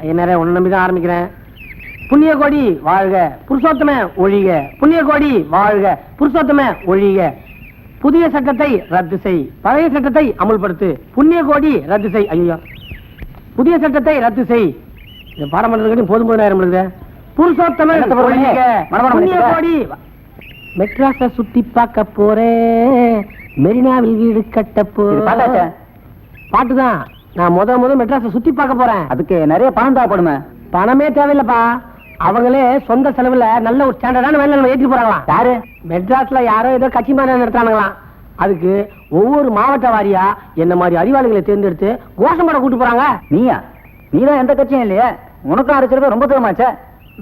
ஐயனாரே உன்னை நம்பிதான் ஆரம்பிக்கிறேன். புண்ணிய கோடி வாழ்க புருஷோத்தம ஒழிக, புண்ணிய கோடி வாழ்க புருஷோத்தம ஒழிக. புதிய சட்டத்தை ரத்து செய், பழைய சட்டத்தை அமுல்படுத்து. புண்ணிய கோடி ரத்து செய். ஐயோ, புதிய சட்டத்தை ரத்து செய். இந்த பாராமன்றத்துக்கு போதும் போது நேரம் இருக்குது. புருஷோத்தம ஒழிக, புண்ணிய கோடி. மெட்ராஸ சுத்தி பார்க்க போறேன், மெரினாவில் வீடு கட்ட போறேன். பாட்டுதான். நான் முதல் மெட்ராஸ சுத்தி பார்க்க போறேன். அதுக்கு நிறைய பணம் தேவைப்படுமே. பணமே தேவையில்லப்பா, அவங்களே சொந்த செலவுல நல்ல ஒரு ஸ்டாண்டர்டான வேலை நம்ம ஏற்றி போறாங்களாம். யாரு? மெட்ராஸ்ல யாரோ ஏதோ கட்சி மாதிரி நடத்துறாங்களாம். அதுக்கு ஒவ்வொரு மாவட்ட வாரியா என்ன மாதிரி அறிவாளிகளை தேர்ந்தெடுத்து கோஷம் போட கூட்டு போறாங்க. நீயா? நீதான் எந்த கட்சியும் இல்லையே, உனக்கும் அரைச்சிருக்க ரொம்ப தூரமாச்சே.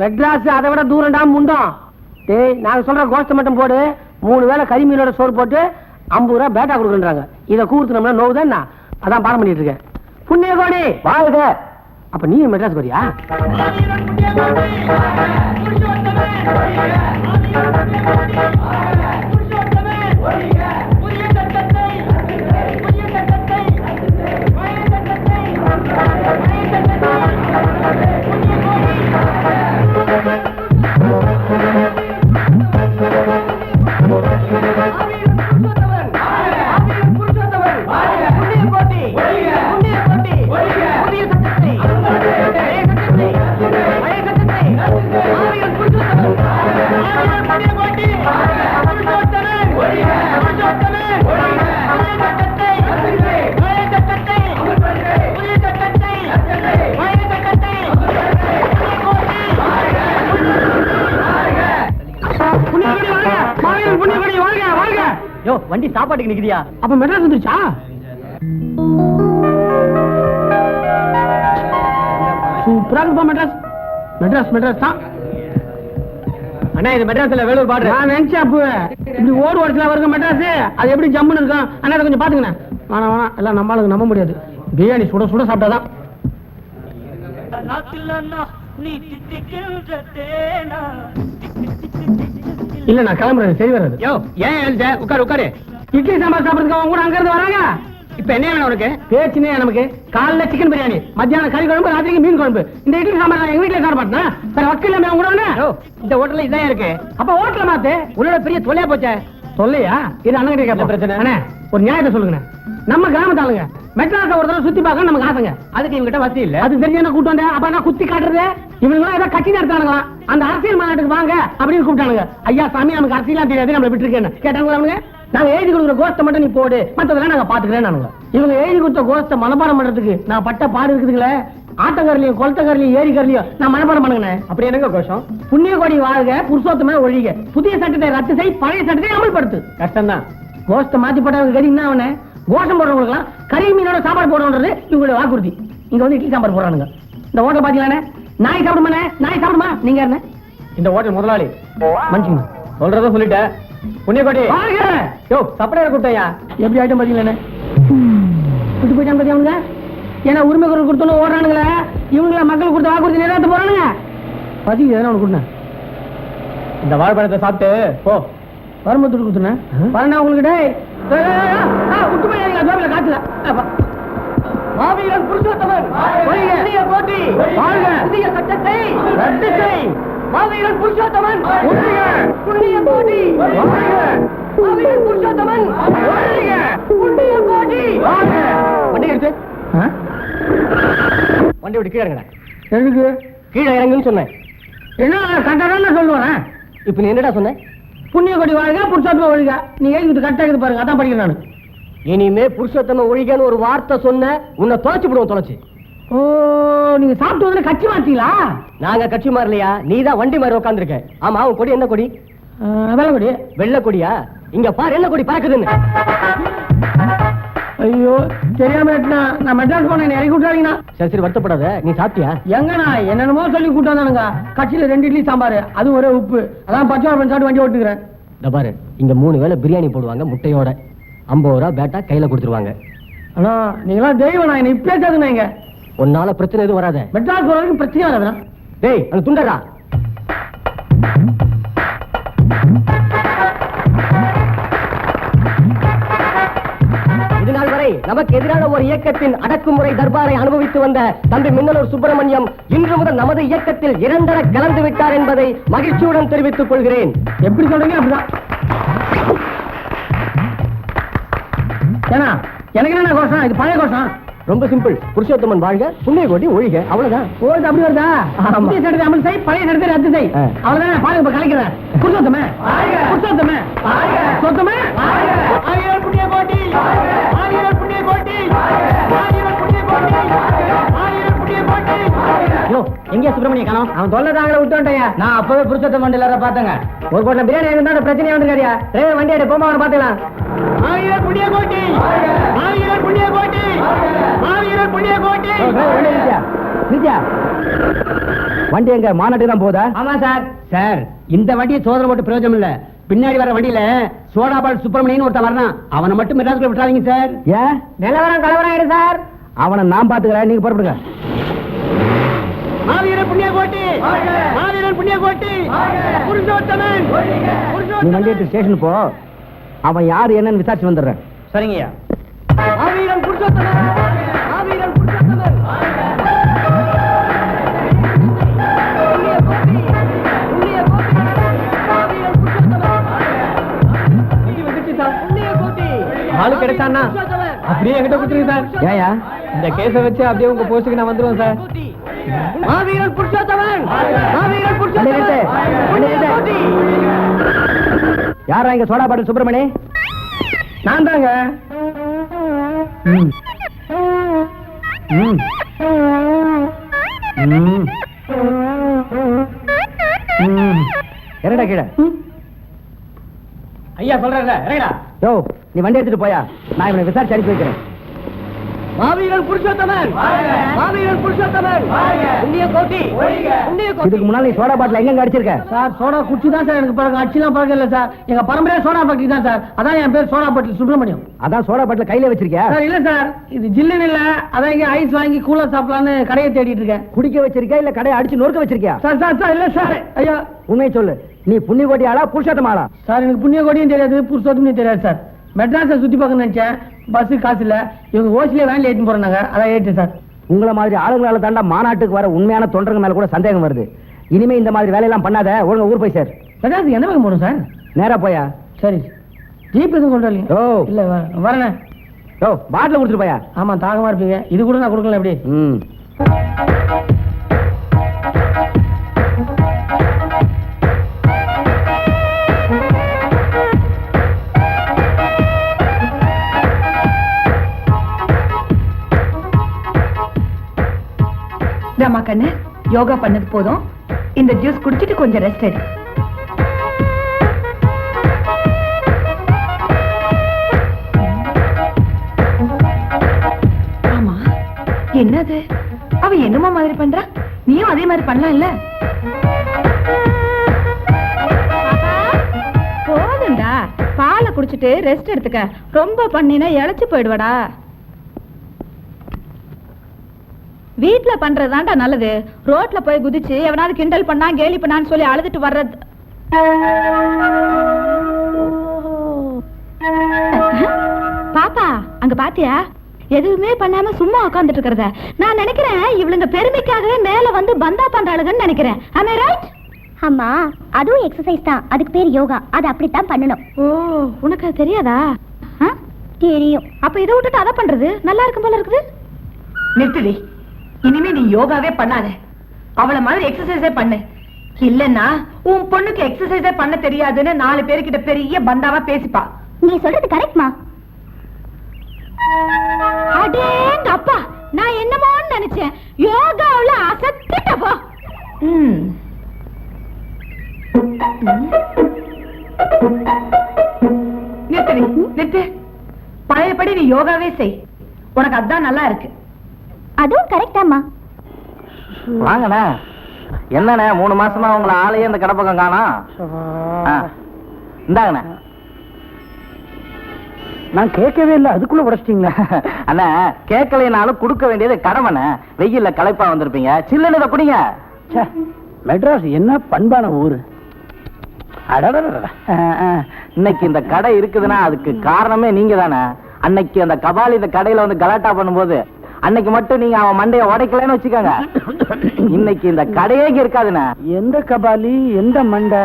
மெட்ராஸ் அதை விட தூரம்டா முண்டம். டேய், நாங்க சொல்ற கோஷ்டம் மட்டும் போடு, 3 வேளை கறி மீனோட சோறு போட்டு 50 ரூபா பேட்டா கொடுக்குறாங்க. இதை கூர்த்துனோம்னா நோவுதான். அதான் பாடம் பண்ணிட்டு இருக்கேன். புண்ணிய கோடி வாழ்க. அப்ப நீ மெட்ராஸ் வரியா? வண்டி சாப்பாட்டுக்கு நிக்கிறியா? அப்ப மெட்ராஸ் வந்துருச்சா? சூப்பரா இருக்குப்பா மெட்ராஸ். மெட்ராஸ் தான் அண்ணா. இது மெட்ராஸ்ல வேலூர் பாடுற. நான் நினைச்சேன் அப்ப இப்படி ஓடு ஓடிச்சலாம் வருங்க மெட்ராஸ். அது எப்படி ஜம்முன்னு இருக்கும். அண்ணா அதை கொஞ்சம் பாத்துக்கண்ணே. வேணாம் எல்லாம் நம்மளுக்கு நம்ப முடியாது. பிரியாணி சுட சுட சாப்பிட்டாதான். இல்ல நான் கிளம்புறேன், சரி வராது. ஏன் உட்காரு. இட்லி சாம்பார் சாப்பிடுறதுக்கு அவங்க கூட அங்க இருந்து வராங்க. இப்ப என்ன வேணும் உனக்கு? பேச்சுனே நமக்கு. காலைல சிக்கன் பிரியாணி, மத்தியானம் கறி குழம்பு, ராத்திரிக்கு மீன் குழம்பு. இந்த இட்லி சாம்பார் நான் எங்க வீட்டுல சாப்பிட மாட்டேன். வேற வக்கீல் அவங்க கூட இந்த ஹோட்டல்ல இதான் இருக்கு. அப்ப ஹோட்டல மாத்து. உன்னோட பெரிய தொல்லையா போச்சே. தொல்லையா? இது அண்ணன் கிட்ட பிரச்சனை. அண்ணே ஒரு நியாயத்தை சொல்லுங்க. நம்ம கிராமத்து ஆளுங்க மெட்ராஸ ஒரு தடவை சுத்தி பார்க்க நமக்கு ஆசைங்க. அதுக்கு இவங்கிட்ட வசதி இல்ல. அது தெரிஞ்ச என்ன கூட்டு வந்தேன். அப்ப நான் குத்தி காட்டுறது. இவங்க ஏதோ கட்சி நடத்தானுங்களா, அந்த அரசியல் மாநாட்டுக்கு வாங்க அப்படின்னு கூப்பிட்டானுங்க. ஐயா சாமி நமக்கு அரசியலாம் தெரியாது, நம்மள விட்டுருக்கேன்னு கேட்டாங்களா அவனுங்க. நாங்க எழுதி கொடுக்குற கோஷ்ட மட்டும் நீ போடு, மற்றதெல்லாம் நாங்க பாத்துக்கிறேன். இவங்க எழுதி கொடுத்த கோஷ்ட மனப்பாடம் பண்றதுக்கு நான் பட்ட பாடு இருக்குதுங்களே. ஆட்டக்காரிலையும் கொளத்தக்காரிலையும் ஏரிக்காரிலையும் நான் மனப்பாடம் பண்ணுங்க. அப்படி என்னங்க கோஷம்? புண்ணிய கோடி வாழ்க புருஷோத்தம ஒழிக, புதிய சட்டத்தை ரத்து செய், பழைய சட்டத்தை அமல்படுத்து. கஷ்டம் தான். கோஷ்ட மாத்தி போட்டவங்க கறி என்ன அவன கோஷம் போடுறவங்களுக்கு கறி மீனோட சாப்பாடு போடுறது இவங்களோட வாக்குறுதி. இங்க வந்து இட்லி சாம்பார் போடுறானுங்க. இந்த ஹோட்டல் பாத்தீங்களா? நாய் சாப்பிடுமா? நாய் சாப்பிடுமா? நீங்க என்ன இந்த ஹோட்டல் முதலாளி மனுஷங்க சொல்றத சொல்லிட்டேன். புண்ணியகோடி சப்படையா கூட்டையா எப்படி ஆயிட்டம் பாத்தீங்களா? விட்டு போயிட்டான் பாத்தீங்க. ஏன்னா உரிமை குரல் கொடுத்தோன்னு ஓடுறானுங்களே. இவங்கள மக்கள் கொடுத்த வாக்குறுதி நிறைவேற்ற போறானுங்க. பதி எதனா ஒண்ணு கொடுங்க. இந்த வாழைப்பழத்தை சாப்பிட்டு போ. வரும்பத்துட்டு கொடுத்துனேன் வரணும் உங்ககிட்ட. விட்டு போய் காட்டுல மாவீரன் புருஷோத்தமன் போட்டி வாழ்க, புதிய சட்டத்தை ரத்து செய். மாவீரன் புருஷோத்தமன் புண்ணிய கோடி வாழ்க, மாவீரன் புருஷோத்தமன் புண்ணிய கோடி வாழ்க. வண்டி எடுத்து வண்டி விட்டு கீழே இறங்க. எதுக்கு கீழே இறங்குன்னு சொன்னேன்? என்ன கரெக்டாக சொல்லுவேன். இப்ப நீ என்னடா சொன்ன? புண்ணிய கோடி வாழ்க புருஷோத்தம ஒழிக. நீ எழுதிட்டு கரெக்டா இருக்குது பாருங்க. அதான் படிக்கிறேன் நான். இனிமே புருஷோத்தம ஒழிகன்னு ஒரு வார்த்தை சொன்ன உன்னை தொலைச்சு விடுவோம். தொலைச்சு. ஓ, நீங்க சாப்பிட்டு வந்து கட்சி மாத்தீங்களா? நாங்க கட்சி மாறலையா, நீதான் வண்டி மாதிரி உட்காந்துருக்க. ஆமா, உன் கொடி என்ன கொடி? வெள்ளை கொடி. வெள்ளை கொடியா? இங்க பாரு என்ன கொடி பறக்குதுன்னு. ஐயோ தெரியாம நான் மெட்ராஸ் போன இறக்கி விட்டாருங்கண்ணா. சரி சரி வருத்தப்படாத. நீ சாப்பிட்டியா? எங்கண்ணா என்னென்னமோ சொல்லி கூட்டு வந்தானுங்க. கட்சியில 2 இட்லி சாம்பார், அது ஒரே உப்பு. அதான் பச்சை சாப்பிட்டு வண்டி ஓட்டுக்கிறேன். இந்த பாரு, இங்க 3 வேளை பிரியாணி போடுவாங்க முட்டையோட. 50 ரூபா பேட்டா கையில கொடுத்துருவாங்க. ஆனா நீங்களா தெய்வம். நான் என்ன இப்ப பேசாதுண்ணா. இங்க உன்னால பிரச்சனை எதுவும் வராத. மெட்ராஸ் போற வரைக்கும் பிரச்சனை வராதுண்ணா. டேய் அந்த துண்டரா. இது நாள் வரை நமக்கு எதிரான ஒரு இயக்கத்தின் அடக்குமுறை தர்பாரை அனுபவித்து வந்த தம்பி மின்னலூர் சுப்பிரமணியம் இன்று முதல் நமது இயக்கத்தில் இரண்டர கலந்து விட்டார் என்பதை மகிழ்ச்சியுடன் தெரிவித்துக் கொள்கிறேன். எப்படி சொல்றீங்க அப்படிதான். ஏன்னா எனக்கு என்ன கோஷம்? இது பழைய கோஷம். ரொம்ப சிம்பிள். புருஷோத்தமன் வாழ்க, புண்ணிய கோட்டி ஒழிக, அவ்வளவுதான். ஓது அப்படி வருதா? புதிய சட்டத்தை அமல் செய், பழைய சட்டத்தை ரத்து செய். அவ்வளவுதான். பாருங்க இப்ப கலைக்கிறேன். புருஷோத்தமே புருஷோத்தமே சொத்தமே ஆயிரம் புண்ணிய கோட்டி, ஆயிரம் புண்ணிய கோட்டி, ஆயிரம் புண்ணிய கோட்டி, ஆயிரம் புண்ணிய கோட்டி. எங்க சுப்பிரமணிய காணோம்? அவன் தொல்லை தாங்கள விட்டுட்டேன். நான் அப்பவே புருஷோத்தம் வண்டியில பார்த்தேங்க. ஒரு கோட்டை பிரியாணி இருந்தா பிரச்சனை வந்துருக்காரியா? டிரைவர் வண்டி எடுத்து போமா அவனை பாத்துக்கலாம். ஆயிரம் புண்ணிய கோட்டி, ஆயிரம் புண்ணிய கோட்டி, ஆயிரம் புண்ணிய கோட்டி. வண்டி எங்க மாநாட்டுக்கு தான் போதா? ஆமா சார். சார் இந்த வண்டியை சோதனை போட்டு பிரயோஜனம் இல்ல. பின்னாடி வர வண்டியில சோடாபால் சுப்பிரமணியன் ஒருத்தன் வரணும். அவனை மட்டும் மெட்ராஸ்ல விட்டுறாதீங்க சார். ஏன்? நிலவரம் கலவரம் ஆயிடு சார். அவனை நான் பாத்துக்கிறேன், நீங்க புறப்படுங்க. ஆயிரம் புண்ணிய கோட்டி, ஆயிரம் புண்ணிய கோட்டி, புருஷோத்தமன். நீ வண்டி எடுத்து ஸ்டேஷன் போ. அவன் யாரு என்னன்னு விசாரிச்சு வந்துடுறேன். சரிங்கய்யா. ஆவீரன் புருஷோத்தமன், ஆவீரன் புருஷோத்தமன். ஆளு கிடைச்சான்னா அப்படியே என்கிட்ட கொடுத்துருங்க சார். ஏயா இந்த கேஸ வச்சு அப்படியே உங்க போஸ்டுக்கு நான் வந்துருவேன் சார். ஆவீரன் புருஷோத்தமன், ஆவீரன் புருஷோத்தமன். யாரா இங்க சோடா பாட்டில் சுப்பிரமணி? நான் தாங்க. என்னடா கீழே? ஐயா சொல்றேன். யோ நீ வண்டி எடுத்துட்டு போயா, நான் இவனை விசாரிச்சு அனுப்பி வைக்கிறேன். மாவீரன் புருஷோத்தமன், மாவீரன் புருஷோத்தமன். புண்ணிய கோட்டி, புண்ணிய கோட்டி. இதுக்கு முன்னால நீ சோடா பாட்டில் எங்க அடிச்சிருக்க? சார் சோடா குச்சி தான் சார் எனக்கு பழக்கம். அடிச்சுலாம் பழக்கம் இல்ல சார். எங்க பரம்பரையா சோடா பாட்டில் தான் சார். அதான் என் பேர் சோடா பாட்டில் சுப்பிரமணியம். அதான் சோடா பாட்டில் கையில வச்சிருக்கியா? சார் இல்ல சார், இது ஜில்லுன்னு இல்ல. அதான் இங்க ஐஸ் வாங்கி கூலா சாப்பிடலான்னு கடையை தேடிட்டு இருக்கேன். குடிக்க வச்சிருக்கியா இல்ல கடையை அடிச்சு நொறுக்க வச்சிருக்கியா? சார் சார் சார் இல்ல சார். ஐயா உண்மையை சொல்லு, நீ புண்ணிய கோட்டி ஆளா புருஷோத்தம ஆளா? சார் எனக்கு புண்ணிய கோட்டியும் தெரியாது, புருஷோத்தமும் தெரியாது சார். மெட்ராஸை சுத்தி பார்க்க நினைச்சேன், பஸ் காசு இல்ல. இவங்க ஓசிலே வேன்ல ஏற்றி போறாங்க, அதான் ஏற்று சார். உங்களை மாதிரி ஆளுங்களால தாண்டா மாநாட்டுக்கு வர உண்மையான தொண்டர்கள் மேல கூட சந்தேகம் வருது. இனிமே இந்த மாதிரி வேலையெல்லாம் பண்ணாத, ஒழுங்கா ஊர் போய் சார். மெட்ராஸ் என்ன பக்கம் போகணும் சார்? நேரா போயா? சரி. ஜீப் எதுவும் கொண்டு வரலீங்க? ஓ இல்ல வரேன். ஓ பாட்டில் கொடுத்துட்டு போயா? ஆமா தாகமா இருப்பீங்க. இது கூட நான் கொடுக்கல எப்படி? ராமா கண்ணு, யோகா பண்ணது போதும். இந்த ஜூஸ் குடிச்சிட்டு கொஞ்சம் ரெஸ்ட் எடு. ஆமா என்னது? அவ என்னமா மாதிரி பண்றா? நீயும் அதே மாதிரி பண்ணலாம் இல்ல? போதும்டா, பாலை குடிச்சிட்டு ரெஸ்ட் எடுத்துக்க. ரொம்ப பண்ணினா இழைச்சு போயிடுவாடா. வீட்டுல பண்றதுதான்டா நல்லது. ரோட்ல போய் குதிச்சு எவனாவது கிண்டல் பண்ணா கேலி பண்ணான்னு சொல்லி அழுதுட்டு வர்றது. பாப்பா அங்க பாத்தியா? எதுவுமே பண்ணாம சும்மா உட்கார்ந்துட்டு இருக்கிறத. நான் நினைக்கிறேன் இவளுங்க பெருமைக்காகவே மேல வந்து பந்தா பண்றாளுங்கன்னு நினைக்கிறேன். Am I right? அம்மா அதுவும் எக்ஸசைஸ் தான். அதுக்கு பேர் யோகா. அது அப்படித்தான் பண்ணணும். ஓ உனக்கு அது தெரியாதா? தெரியும். அப்ப இதை விட்டுட்டு அதை பண்றது நல்லா இருக்கும் போல இருக்குது. நிறுத்துடி. இனிமே நீ யோகாவே பண்ணாத. அவளை மாதிரி எக்ஸசைஸே பண்ணு. இல்லன்னா உன் பொண்ணுக்கு எக்ஸசைஸே பண்ண தெரியாதுன்னு 4 பேருக்கிட்ட பெரிய பந்தாவா பேசிப்பா. நீ சொல்றது கரெக்ட்மா. அடேங்க அப்பா, நான் என்னமோன்னு நினைச்சேன். யோகாவுல அசத்திட்ட போ. நிறுத்துடி, நிறுத்து. பழையபடி நீ யோகாவே செய். உனக்கு அதான் நல்லா இருக்கு. அதுவும் கரெக்டாமா. வாங்கண்ணே. என்னண்ணே 3 மாசமா உங்களை ஆளையே இந்த கடை பக்கம் காணோம். இந்தாங்கண்ணே. நான் கேட்கவே இல்லை, அதுக்குள்ள உடைச்சிட்டீங்களா? அண்ணா கேட்கலைனாலும் கொடுக்க வேண்டியது கடமைண்ணே. வெயில்ல களைப்பா வந்திருப்பீங்க, சில்லுன்னு இதை குடிங்க. மெட்ராஸ் என்ன பண்பான ஊரு. இன்னைக்கு இந்த கடை இருக்குதுன்னா அதுக்கு காரணமே நீங்க தானே. அன்னைக்கு அந்த கபாலி இந்த கடையில வந்து கலாட்டா பண்ணும்போது அன்னைக்கு மட்டும் நீங்க அவன் மண்டைய உடைக்கலன்னு வச்சுக்கோங்க, இன்னைக்கு இந்த கடையே இங்க இருக்காதுண்ணே. எந்த கபாலி, எந்த மண்டை?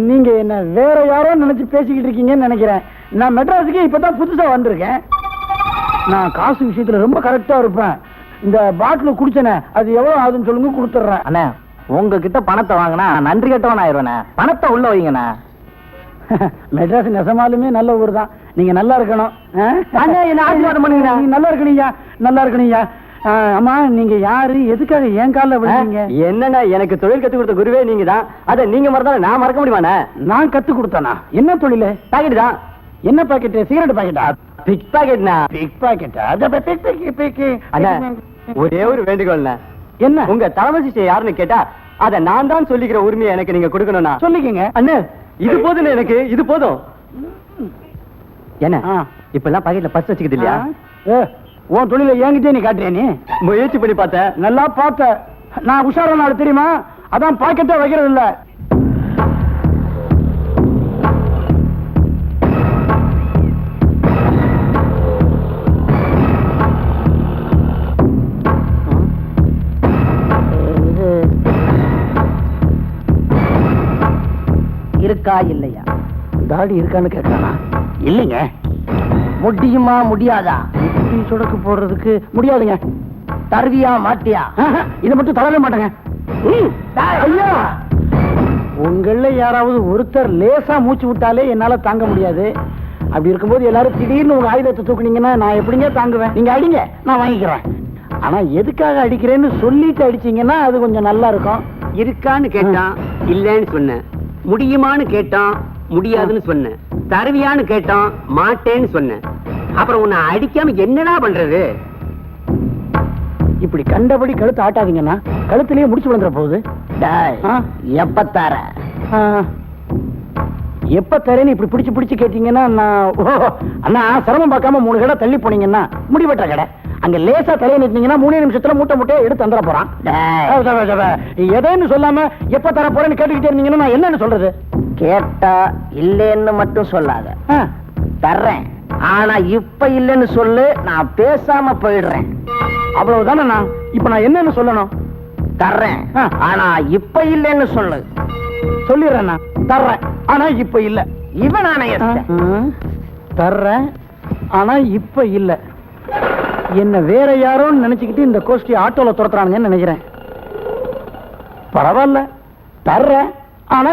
நீங்க என்ன வேற யாரோ நினைச்சு பேசிக்கிட்டு இருக்கீங்கன்னு நினைக்கிறேன். நான் மெட்ராஸுக்கு இப்பதான் புதுசா வந்திருக்கேன். நான் காசு விஷயத்துல ரொம்ப கரெக்டா இருப்பேன். இந்த பாட்டில் குடிச்சனே அது எவ்வளவு ஆகுதுன்னு சொல்லுங்க, கொடுத்துட்றேன். அண்ணே உங்ககிட்ட பணத்தை வாங்கினா நன்றி கட்டவன் ஆயிடுவேண்ணே. பணத்தை உள்ள வைங்கண்ணே. மெட்ராஸ் நெசமாலுமே நல்ல ஊர் தான். நீங்க நல்லா இருக்கணும். ஆசீர்வாதம் பண்ணுங்க. நீ நல்லா இருக்கணும்யா, நல்லா இருக்கணும்யா. அம்மா நீங்க யாரு, எதுக்காக என் காலில் விழுந்தீங்க? என்னண்ணா, எனக்கு தொழில் கத்து கொடுத்த குருவே நீங்க தான். அதை நீங்க மறந்தாலும் நான் மறக்க முடியுமாண்ணே? நான் கத்து கொடுத்தேனா? என்ன தொழில்? பாக்கெட் தான். என்ன பாக்கெட்? சிகரெட் பாக்கெட்டா? பிக் பாக்கெட்ண்ணா. பிக் பாக்கெட்டா? அண்ணா ஒரே ஒரு வேண்டுகோள்ண்ணா. என்ன? உங்க தலைமை சிஷ்ய யாருன்னு கேட்டா அதை நான் தான் சொல்லிக்கிற உரிமையை எனக்கு நீங்க கொடுக்கணும்னா சொல்லிக்கங்க. அண்ணே. இது போதும், எனக்கு இது போதும். என்ன இப்ப எல்லாம் பாக்கெட்ல பர்ஸ் வச்சுக்கிது இல்லையா? உன் தொழில என்கிட்டே நீ காட்டுறியா? நீ முயற்சி பண்ணி பார்த்தேன், நல்லா பார்த்த. நான் உஷாரா நாள் தெரியுமா, அதான் பாக்கெட்டே வைக்கிறது இல்ல. இருக்கா இல்லையா? தாடி இருக்கான்னு கேட்கறானா? இல்லைங்க. முடியுமா முடியாதா? சொடக்கு போடுறதுக்கு முடியாதுங்க. தருவியா மாட்டியா? இதை மட்டும் தரவே மாட்டேங்க. ஐயா, உங்கள யாராவது ஒருத்தர் லேசா மூச்சு விட்டாலே என்னால தாங்க முடியாது. அப்படி இருக்கும்போது எல்லாரும் திடீர்னு உங்க ஆயுதத்தை தூக்குனீங்கன்னா நான் எப்படிங்க தாங்குவேன்? நீங்க அடிங்க, நான் வாங்கிக்கிறேன். ஆனா எதுக்காக அடிக்கிறேன்னு சொல்லிட்டு அடிச்சீங்கன்னா அது கொஞ்சம் நல்லா இருக்கும். இருக்கான்னு கேட்டான், இல்லன்னு சொன்னேன். முடியுமான்னு கேட்டான், முடியாதுன்னு சொன்னேன். தருவியான்னு கேட்டான், மாட்டேன்னு சொன்னேன். அப்புறம் உன்னை அடிக்காம என்னடா பண்றது? இப்படி கண்டபடி கழுத்து ஆட்டாதீங்கன்னா கழுத்திலேயே முடிச்சு விழுந்துற போகுது. எப்ப தர? எப்ப தரேன்னு இப்படி பிடிச்சு பிடிச்சு கேட்டீங்கன்னா நான் அண்ணா சிரமம் பார்க்காம 3 கடை தள்ளி போனீங்கன்னா முடிவெட்ட கடை. அங்க லேசா தலையை நிறுத்தீங்கன்னா 3 நிமிஷத்துல மூட்டை மூட்டையை எடுத்து தந்துட போறான். எதைன்னு சொல்லாம எப்ப தர போறேன்னு கேட்டுக்கிட்டே இருந்தீங்கன்னா நான் என்னன்னு சொல்றது? கேட்டா இல்லைன்னு மட்டும் சொல்லாத. தர்றேன், ஆனா இப்ப இல்லைன்னு சொல்லு, நான் பேசாம போயிடுறேன். அவ்வளவுதானே. நான் இப்ப நான் என்னன்னு சொல்லணும்? தர்றேன், ஆனா இப்ப இல்லைன்னு சொல்லு. சொல்லிடுறேன். நான் தர்றேன், ஆனா இப்ப இல்ல. இவன் நானே தர்றேன், ஆனா இப்ப இல்ல. என்ன வேற யாரோன்னு நினைச்சுக்கிட்டு இந்த கோஷ்டி ஆட்டோல துரத்துறானுங்கன்னு நினைக்கிறேன். பரவாயில்ல, தர்றேன், ஆனா